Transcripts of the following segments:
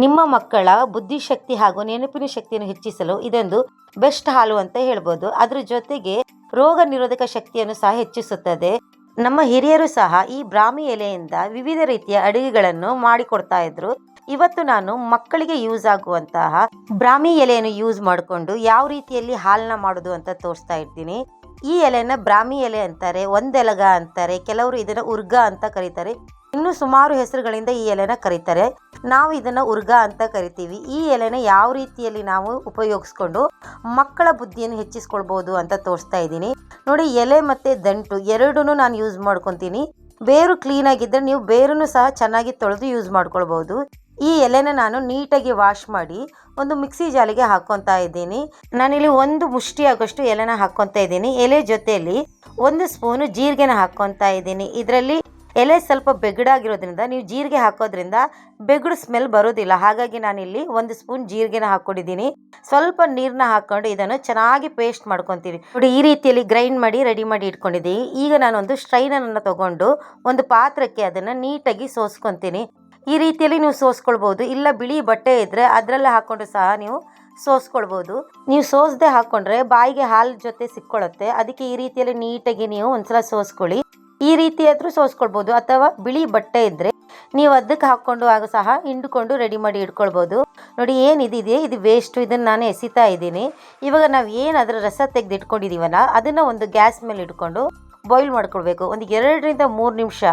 ನಿಮ್ಮ ಮಕ್ಕಳ ಬುದ್ಧಿಶಕ್ತಿ ಹಾಗೂ ನೆನಪಿನ ಶಕ್ತಿಯನ್ನು ಹೆಚ್ಚಿಸಲು ಇದೊಂದು ಬೆಸ್ಟ್ ಹಾಲು ಅಂತ ಹೇಳ್ಬೋದು. ಅದ್ರ ಜೊತೆಗೆ ರೋಗ ನಿರೋಧಕ ಶಕ್ತಿಯನ್ನು ಸಹ ಹೆಚ್ಚಿಸುತ್ತದೆ. ನಮ್ಮ ಹಿರಿಯರು ಸಹ ಈ ಬ್ರಾಹ್ಮಿ ಎಲೆಯಿಂದ ವಿವಿಧ ರೀತಿಯ ಅಡುಗೆಗಳನ್ನು ಮಾಡಿಕೊಡ್ತಾ ಇದ್ರು. ಇವತ್ತು ನಾನು ಮಕ್ಕಳಿಗೆ ಯೂಸ್ ಆಗುವಂತಹ ಬ್ರಾಹ್ಮಿ ಎಲೆಯನ್ನು ಯೂಸ್ ಮಾಡಿಕೊಂಡು ಯಾವ ರೀತಿಯಲ್ಲಿ ಹಾಲನ್ನ ಮಾಡೋದು ಅಂತ ತೋರಿಸ್ತಾ ಇರ್ತೀನಿ. ಈ ಎಲೆನ ಬ್ರಾಹ್ಮಿ ಎಲೆ ಅಂತಾರೆ, ಒಂದೆಲಗ ಅಂತಾರೆ, ಕೆಲವರು ಇದನ್ನ ಉರ್ಗ ಅಂತ ಕರೀತಾರೆ. ಇನ್ನು ಸುಮಾರು ಹೆಸರುಗಳಿಂದ ಈ ಎಲೆನ ಕರೀತಾರೆ. ನಾವು ಇದನ್ನ ಉರ್ಗ ಅಂತ ಕರಿತೀವಿ. ಈ ಎಲೆನ ಯಾವ ರೀತಿಯಲ್ಲಿ ನಾವು ಉಪಯೋಗಿಸ್ಕೊಂಡು ಮಕ್ಕಳ ಬುದ್ಧಿಯನ್ನು ಹೆಚ್ಚಿಸ್ಕೊಳ್ಬಹುದು ಅಂತ ತೋರಿಸ್ತಾ ಇದ್ದೀನಿ ನೋಡಿ. ಎಲೆ ಮತ್ತೆ ದಂಟು ಎರಡೂ ನಾನು ಯೂಸ್ ಮಾಡ್ಕೊತೀನಿ. ಬೇರು ಕ್ಲೀನ್ ಆಗಿದ್ದರೆ ನೀವು ಬೇರನ್ನು ಸಹ ಚೆನ್ನಾಗಿ ತೊಳೆದು ಯೂಸ್ ಮಾಡ್ಕೊಳ್ಬಹುದು. ಈ ಎಲೆನ ನಾನು ನೀಟಾಗಿ ವಾಶ್ ಮಾಡಿ ಒಂದು ಮಿಕ್ಸಿ ಜಾಲಿಗೆ ಹಾಕೊತಾ ಇದ್ದೀನಿ. ನಾನಿಲ್ಲಿ ಒಂದು ಮುಷ್ಟಿ ಆಗೋಷ್ಟು ಎಲೆನ ಹಾಕೊತಾ ಇದ್ದೀನಿ. ಎಲೆ ಜೊತೆಯಲ್ಲಿ 1 ಸ್ಪೂನು ಜೀರಿಗೆನ ಹಾಕೊತಾ ಇದ್ದೀನಿ. ಇದರಲ್ಲಿ ಎಲೆ ಸ್ವಲ್ಪ ಬೆಗಡಾಗಿರೋದ್ರಿಂದ ನೀವು ಜೀರಿಗೆ ಹಾಕೋದ್ರಿಂದ ಬೆಗಡು ಸ್ಮೆಲ್ ಬರೋದಿಲ್ಲ. ಹಾಗಾಗಿ ನಾನಿಲ್ಲಿ 1 ಸ್ಪೂನ್ ಜೀರಿಗೆನ ಹಾಕೊಂಡಿದ್ದೀನಿ. ಸ್ವಲ್ಪ ನೀರನ್ನ ಹಾಕೊಂಡು ಇದನ್ನು ಚೆನ್ನಾಗಿ ಪೇಸ್ಟ್ ಮಾಡ್ಕೊತೀನಿ ನೋಡಿ. ಈ ರೀತಿಯಲ್ಲಿ ಗ್ರೈಂಡ್ ಮಾಡಿ ರೆಡಿ ಮಾಡಿ ಇಟ್ಕೊಂಡಿದ್ದೀನಿ. ಈಗ ನಾನೊಂದು ಸ್ಟ್ರೈನರನ್ನು ತಗೊಂಡು ಒಂದು ಪಾತ್ರಕ್ಕೆ ಅದನ್ನು ನೀಟಾಗಿ ಸೋಸ್ಕೊತೀನಿ. ಈ ರೀತಿಯಲ್ಲಿ ನೀವು ಸೋಸ್ಕೊಳ್ಬೋದು. ಇಲ್ಲ ಬಿಳಿ ಬಟ್ಟೆ ಇದ್ದರೆ ಅದರಲ್ಲೇ ಹಾಕ್ಕೊಂಡು ಸಹ ನೀವು ಸೋಸ್ಕೊಳ್ಬೋದು. ನೀವು ಸೋಸದೆ ಹಾಕ್ಕೊಂಡ್ರೆ ಬಾಯಿಗೆ ಹಾಲು ಜೊತೆ ಸಿಕ್ಕೊಳ್ಳುತ್ತೆ. ಅದಕ್ಕೆ ಈ ರೀತಿಯಲ್ಲಿ ನೀಟಾಗಿ ನೀವು ಒಂದ್ಸಲ ಸೋಸ್ಕೊಳ್ಳಿ. ಈ ರೀತಿ ಆದರೂ ಸೋಸ್ಕೊಳ್ಬೋದು. ಅಥವಾ ಬಿಳಿ ಬಟ್ಟೆ ಇದ್ದರೆ ನೀವು ಅದಕ್ಕೆ ಹಾಕ್ಕೊಂಡು ಆಗ ಸಹ ಹಿಂಡ್ಕೊಂಡು ರೆಡಿ ಮಾಡಿ ಇಟ್ಕೊಳ್ಬೋದು. ನೋಡಿ ಏನಿದೆ ಇದು ವೇಸ್ಟು, ಇದನ್ನು ನಾನು ಎಸಿತಾ ಇದ್ದೀನಿ. ಇವಾಗ ನಾವು ಏನು ಅದರ ರಸ ತೆಗೆದು ಇಟ್ಕೊಂಡಿದ್ದೀವಲ್ಲ ಅದನ್ನು ಒಂದು ಗ್ಯಾಸ್ ಮೇಲೆ ಇಟ್ಕೊಂಡು ಬಾಯ್ಲ್ ಮಾಡ್ಕೊಳ್ಬೇಕು. ಒಂದು 2 ರಿಂದ 3 ನಿಮಿಷ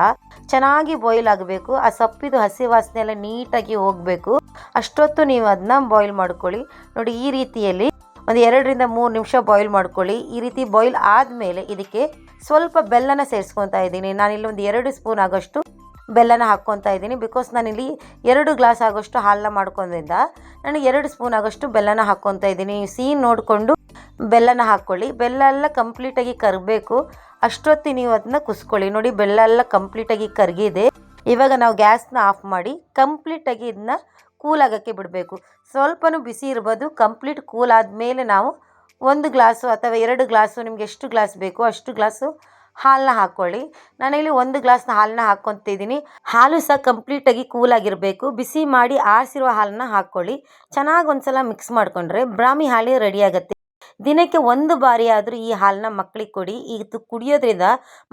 ಚೆನ್ನಾಗಿ ಬಾಯ್ಲ್ ಆಗಬೇಕು. ಆ ಸೊಪ್ಪಿದು ಹಸಿ ವಾಸನೆ ಎಲ್ಲ ನೀಟಾಗಿ ಹೋಗಬೇಕು. ಅಷ್ಟೊತ್ತು ನೀವು ಅದನ್ನ ಬಾಯ್ಲ್ ಮಾಡ್ಕೊಳ್ಳಿ. ನೋಡಿ ಈ ರೀತಿಯಲ್ಲಿ ಒಂದು 2 ರಿಂದ 3 ನಿಮಿಷ ಬಾಯ್ಲ್ ಮಾಡ್ಕೊಳ್ಳಿ. ಈ ರೀತಿ ಬಾಯ್ಲ್ ಆದಮೇಲೆ ಇದಕ್ಕೆ ಸ್ವಲ್ಪ ಬೆಲ್ಲನ ಸೇರಿಸ್ಕೊತಾ ಇದ್ದೀನಿ. ನಾನಿಲ್ಲಿ ಒಂದು 2 ಸ್ಪೂನ್ ಆಗೋಷ್ಟು ಬೆಲ್ಲನ ಹಾಕ್ಕೊತಾ ಇದ್ದೀನಿ. ಬಿಕಾಸ್ ನಾನಿಲ್ಲಿ 2 ಗ್ಲಾಸ್ ಆಗೋಷ್ಟು ಹಾಲನ್ನ ಮಾಡ್ಕೊಂಡಿದ್ದ ನಾನು 2 ಸ್ಪೂನ್ ಆಗೋಷ್ಟು ಬೆಲ್ಲನ ಹಾಕ್ಕೊತಾ ಇದ್ದೀನಿ. ಸಿಹಿ ನೋಡಿಕೊಂಡು ಬೆಲ್ಲನ ಹಾಕ್ಕೊಳ್ಳಿ. ಬೆಲ್ಲ ಎಲ್ಲ ಕಂಪ್ಲೀಟಾಗಿ ಕರಗಬೇಕು. ಅಷ್ಟೊತ್ತಿ ನೀವು ಅದನ್ನ ಕುಸ್ಕೊಳ್ಳಿ. ನೋಡಿ ಬೆಲ್ಲ ಎಲ್ಲ ಕಂಪ್ಲೀಟಾಗಿ ಕರಗಿದೆ. ಇವಾಗ ನಾವು ಗ್ಯಾಸ್ನ ಆಫ್ ಮಾಡಿ ಕಂಪ್ಲೀಟಾಗಿ ಇದನ್ನ ಕೂಲ್ ಆಗೋಕ್ಕೆ ಬಿಡಬೇಕು. ಸ್ವಲ್ಪನೂ ಬಿಸಿ ಇರ್ಬೋದು. ಕಂಪ್ಲೀಟ್ ಕೂಲ್ ಆದಮೇಲೆ ನಾವು 1 ಗ್ಲಾಸು ಅಥವಾ 2 ಗ್ಲಾಸು ನಿಮ್ಗೆ ಎಷ್ಟು ಗ್ಲಾಸ್ ಬೇಕು ಅಷ್ಟು ಗ್ಲಾಸು ಹಾಲನ್ನ ಹಾಕ್ಕೊಳ್ಳಿ. ನಾನಿಲ್ಲಿ 1 ಗ್ಲಾಸ್ನ ಹಾಲನ್ನ ಹಾಕ್ಕೊತಿದ್ದೀನಿ. ಹಾಲು ಸಹ ಕಂಪ್ಲೀಟಾಗಿ ಕೂಲಾಗಿರಬೇಕು. ಬಿಸಿ ಮಾಡಿ ಆರಿಸಿರುವ ಹಾಲನ್ನ ಹಾಕ್ಕೊಳ್ಳಿ. ಚೆನ್ನಾಗಿ ಒಂದ್ಸಲ ಮಿಕ್ಸ್ ಮಾಡಿಕೊಂಡ್ರೆ ಬ್ರಾಹ್ಮಿ ಹಾಲು ರೆಡಿ ಆಗುತ್ತೆ. ದಿನಕ್ಕೆ 1 ಬಾರಿ ಆದರೂ ಈ ಹಾಲನ್ನ ಮಕ್ಕಳಿಗೆ ಕೊಡಿ. ಇದು ಕುಡಿಯೋದ್ರಿಂದ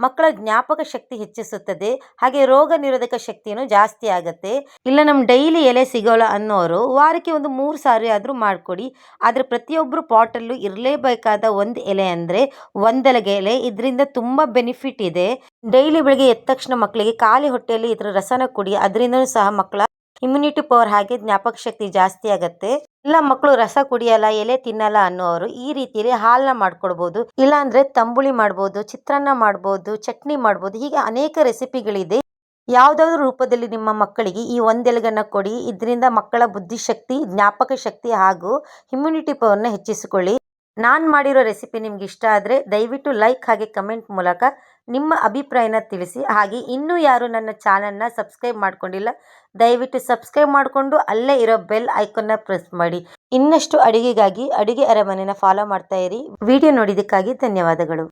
ಮಕ್ಕಳ ಜ್ಞಾಪಕ ಶಕ್ತಿ ಹೆಚ್ಚಿಸುತ್ತದೆ. ಹಾಗೆ ರೋಗ ನಿರೋಧಕ ಶಕ್ತಿಯೂ ಜಾಸ್ತಿ ಆಗುತ್ತೆ. ಇಲ್ಲ ನಮ್ಮ ಡೈಲಿ ಎಲೆ ಸಿಗೋಲ್ಲ ಅನ್ನೋರು ವಾರಕ್ಕೆ ಒಂದು 3 ಸಾರಿ ಆದರೂ ಮಾಡಿಕೊಡಿ. ಆದರೆ ಪ್ರತಿಯೊಬ್ಬರು ಪಾಟಲ್ಲೂ ಇರಲೇಬೇಕಾದ ಒಂದು ಎಲೆ ಅಂದರೆ ಒಂದೆಲಗ ಎಲೆ. ಇದರಿಂದ ತುಂಬ ಬೆನಿಫಿಟ್ ಇದೆ. ಡೈಲಿ ಬೆಳಗ್ಗೆ ಎದ್ದ ತಕ್ಷಣ ಮಕ್ಕಳಿಗೆ ಖಾಲಿ ಹೊಟ್ಟೆಯಲ್ಲಿ ಇದರ ರಸನ ಕೊಡಿ. ಅದರಿಂದನೂ ಸಹ ಮಕ್ಕಳ ಇಮ್ಯುನಿಟಿ ಪವರ್ ಹಾಗೆ ಜ್ಞಾಪಕ ಶಕ್ತಿ ಜಾಸ್ತಿ ಆಗುತ್ತೆ. ಇಲ್ಲ ಮಕ್ಕಳು ರಸ ಕುಡಿಯಲ್ಲ, ಎಲೆ ತಿನ್ನಲ್ಲ ಅನ್ನೋರು ಈ ರೀತಿಯಲ್ಲಿ ಹಾಲನ್ನ ಮಾಡ್ಕೊಡ್ಬೋದು. ಇಲ್ಲಾಂದ್ರೆ ತಂಬುಳಿ ಮಾಡ್ಬೋದು, ಚಿತ್ರಾನ್ನ ಮಾಡ್ಬೋದು, ಚಟ್ನಿ ಮಾಡ್ಬೋದು. ಹೀಗೆ ಅನೇಕ ರೆಸಿಪಿಗಳಿದೆ. ಯಾವುದಾದ್ರೂ ರೂಪದಲ್ಲಿ ನಿಮ್ಮ ಮಕ್ಕಳಿಗೆ ಈ ಒಂದೆಲಗನ್ನ ಕೊಡಿ. ಇದರಿಂದ ಮಕ್ಕಳ ಬುದ್ಧಿಶಕ್ತಿ, ಜ್ಞಾಪಕ ಶಕ್ತಿ ಹಾಗೂ ಇಮ್ಯುನಿಟಿ ಪವರ್ನ ಹೆಚ್ಚಿಸಿಕೊಳ್ಳಿ. ನಾನು ಮಾಡಿರೋ ರೆಸಿಪಿ ನಿಮ್ಗೆ ಇಷ್ಟ ಆದರೆ ದಯವಿಟ್ಟು ಲೈಕ್ ಹಾಗೆ ಕಮೆಂಟ್ ಮೂಲಕ ನಿಮ್ಮ ಅಭಿಪ್ರಾಯನ ತಿಳಿಸಿ. ಹಾಗೆ ಇನ್ನೂ ಯಾರು ನನ್ನ ಚಾನಲ್ನ ಸಬ್ಸ್ಕ್ರೈಬ್ ಮಾಡ್ಕೊಂಡಿಲ್ಲ ದಯವಿಟ್ಟು ಸಬ್ಸ್ಕ್ರೈಬ್ ಮಾಡಿಕೊಂಡು ಅಲ್ಲೇ ಇರೋ ಬೆಲ್ ಐಕಾನ್ನ ಪ್ರೆಸ್ ಮಾಡಿ. ಇನ್ನಷ್ಟು ಅಡುಗೆಗಾಗಿ ಅಡುಗೆ ಅರಮನೆನ ಫಾಲೋ ಮಾಡ್ತಾ ಇರಿ. ವಿಡಿಯೋ ನೋಡಿದ್ದಕ್ಕಾಗಿ ಧನ್ಯವಾದಗಳು.